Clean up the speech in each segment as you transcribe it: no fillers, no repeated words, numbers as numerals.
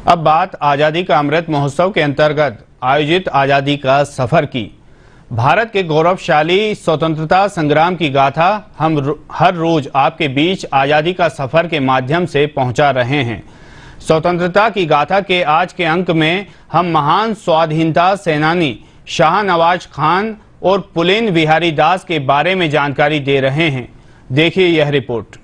अब बात आजादी का अमृत महोत्सव के अंतर्गत आयोजित आजादी का सफर की। भारत के गौरवशाली स्वतंत्रता संग्राम की गाथा हम हर रोज आपके बीच आजादी का सफर के माध्यम से पहुंचा रहे हैं। स्वतंत्रता की गाथा के आज के अंक में हम महान स्वाधीनता सेनानी शाहनवाज खान और पुलिन बिहारी दास के बारे में जानकारी दे रहे हैं। देखिए यह रिपोर्ट।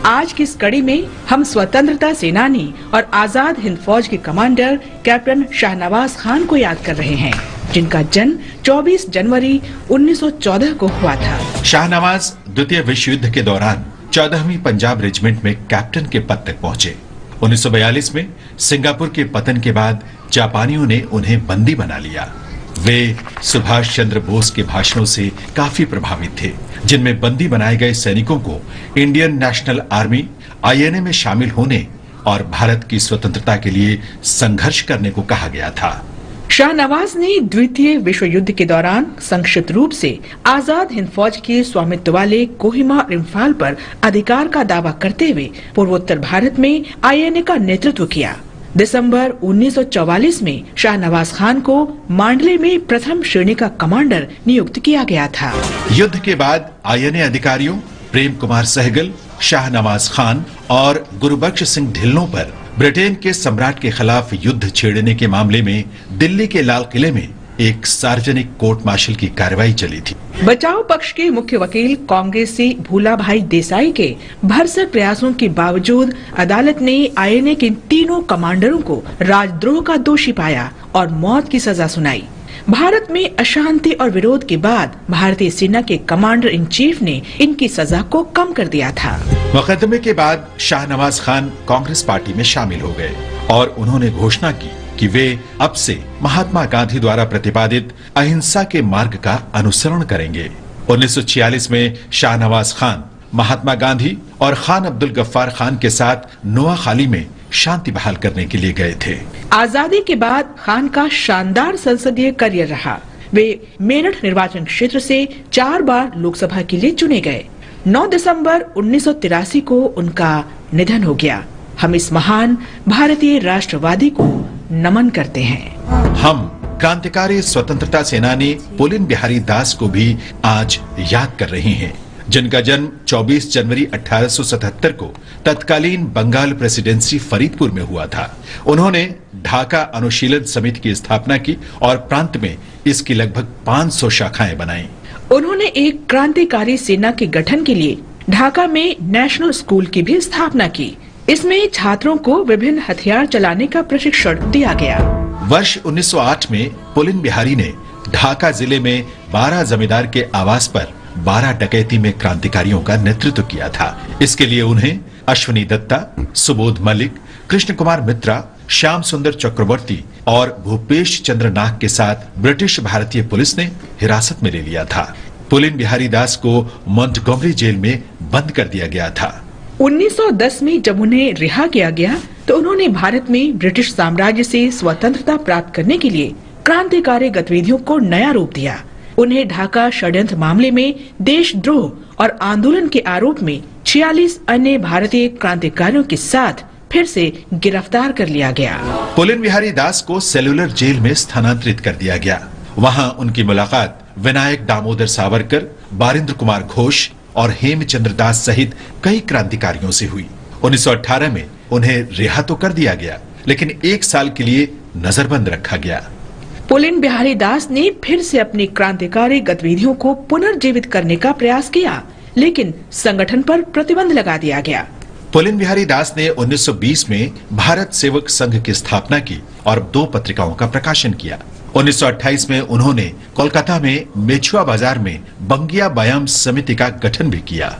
आज की इस कड़ी में हम स्वतंत्रता सेनानी और आजाद हिंद फौज के कमांडर कैप्टन शाहनवाज खान को याद कर रहे हैं, जिनका जन्म 24 जनवरी 1914 को हुआ था। शाहनवाज द्वितीय विश्व युद्ध के दौरान 14वीं पंजाब रेजिमेंट में कैप्टन के पद तक पहुंचे। 1942 में सिंगापुर के पतन के बाद जापानियों ने उन्हें बंदी बना लिया। वे सुभाष चंद्र बोस के भाषणों से काफी प्रभावित थे, जिनमें बंदी बनाए गए सैनिकों को इंडियन नेशनल आर्मी आईएनए में शामिल होने और भारत की स्वतंत्रता के लिए संघर्ष करने को कहा गया था। शाहनवाज ने द्वितीय विश्व युद्ध के दौरान संक्षिप्त रूप से आजाद हिंद फौज के स्वामित्व वाले कोहिमा और इम्फाल पर अधिकार का दावा करते हुए पूर्वोत्तर भारत में आईएनए का नेतृत्व किया। दिसंबर 1944 में शाहनवाज खान को मांडले में प्रथम श्रेणी का कमांडर नियुक्त किया गया था। युद्ध के बाद आईएनए अधिकारियों प्रेम कुमार सहगल, शाहनवाज खान और गुरुबख्श सिंह ढिल्लों पर ब्रिटेन के सम्राट के खिलाफ युद्ध छेड़ने के मामले में दिल्ली के लाल किले में एक सार्वजनिक कोर्ट मार्शल की कार्रवाई चली थी। बचाव पक्ष के मुख्य वकील कांग्रेसी भूलाभाई देसाई के भरसक प्रयासों के बावजूद अदालत ने आईएनए के तीनों कमांडरों को राजद्रोह का दोषी पाया और मौत की सजा सुनाई। भारत में अशांति और विरोध के बाद भारतीय सेना के कमांडर इन चीफ ने इनकी सजा को कम कर दिया था। मुकदमे के बाद शाहनवाज खान कांग्रेस पार्टी में शामिल हो गए और उन्होंने घोषणा की कि वे अब से महात्मा गांधी द्वारा प्रतिपादित अहिंसा के मार्ग का अनुसरण करेंगे। 1946 में शाहनवाज खान महात्मा गांधी और खान अब्दुल गफ्फार खान के साथ नोआखाली में शांति बहाल करने के लिए गए थे। आजादी के बाद खान का शानदार संसदीय करियर रहा। वे मेरठ निर्वाचन क्षेत्र से 4 बार लोकसभा के लिए चुने गए। 9 दिसंबर 1983 को उनका निधन हो गया। हम इस महान भारतीय राष्ट्रवादी को नमन करते हैं। हम क्रांतिकारी स्वतंत्रता सेनानी पुलिन बिहारी दास को भी आज याद कर रहे हैं, जिनका जन्म 24 जनवरी 1877 को तत्कालीन बंगाल प्रेसिडेंसी फरीदपुर में हुआ था। उन्होंने ढाका अनुशीलन समिति की स्थापना की और प्रांत में इसकी लगभग 500 शाखाएं बनाई। उन्होंने एक क्रांतिकारी सेना के गठन के लिए ढाका में नेशनल स्कूल की भी स्थापना की। इसमें छात्रों को विभिन्न हथियार चलाने का प्रशिक्षण दिया गया। वर्ष 1908 में पुलिन बिहारी ने ढाका जिले में 12 जमींदार के आवास पर 12 डकैती में क्रांतिकारियों का नेतृत्व किया था। इसके लिए उन्हें अश्विनी दत्ता, सुबोध मलिक, कृष्ण कुमार मित्रा, श्याम सुंदर चक्रवर्ती और भूपेश चंद्र नाग के साथ ब्रिटिश भारतीय पुलिस ने हिरासत में ले लिया था। पुलिन बिहारी दास को मॉन्टगोमरी जेल में बंद कर दिया गया था। 1910 में जब उन्हें रिहा किया गया तो उन्होंने भारत में ब्रिटिश साम्राज्य से स्वतंत्रता प्राप्त करने के लिए क्रांतिकारी गतिविधियों को नया रूप दिया। उन्हें ढाका षड्यंत्र मामले में देशद्रोह और आंदोलन के आरोप में 46 अन्य भारतीय क्रांतिकारियों के साथ फिर से गिरफ्तार कर लिया गया। पुलिन बिहारी दास को सेलुलर जेल में स्थानांतरित कर दिया गया। वहां उनकी मुलाकात विनायक दामोदर सावरकर, बारिंद्र कुमार घोष और हेमचंद्र दास सहित कई क्रांतिकारियों से हुई। 1918 में उन्हें रिहा तो कर दिया गया, लेकिन 1 साल के लिए नजरबंद रखा गया। पुलिन बिहारी दास ने फिर से अपनी क्रांतिकारी गतिविधियों को पुनर्जीवित करने का प्रयास किया, लेकिन संगठन पर प्रतिबंध लगा दिया गया। पुलिन बिहारी दास ने 1920 में भारत सेवक संघ की स्थापना की और 2 पत्रिकाओं का प्रकाशन किया। 1928 में उन्होंने कोलकाता में मेछुआ बाजार में बंगिया व्यायाम समिति का गठन भी किया।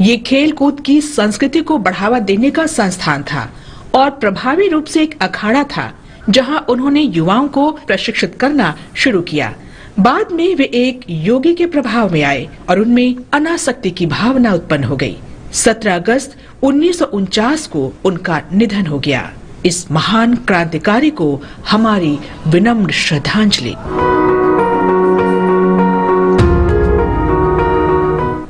ये खेल कूद की संस्कृति को बढ़ावा देने का संस्थान था और प्रभावी रूप से एक अखाड़ा था, जहां उन्होंने युवाओं को प्रशिक्षित करना शुरू किया। बाद में वे एक योगी के प्रभाव में आए और उनमें अनासक्ति की भावना उत्पन्न हो गई। 17 अगस्त 1949 को उनका निधन हो गया। इस महान क्रांतिकारी को हमारी विनम्र श्रद्धांजलि।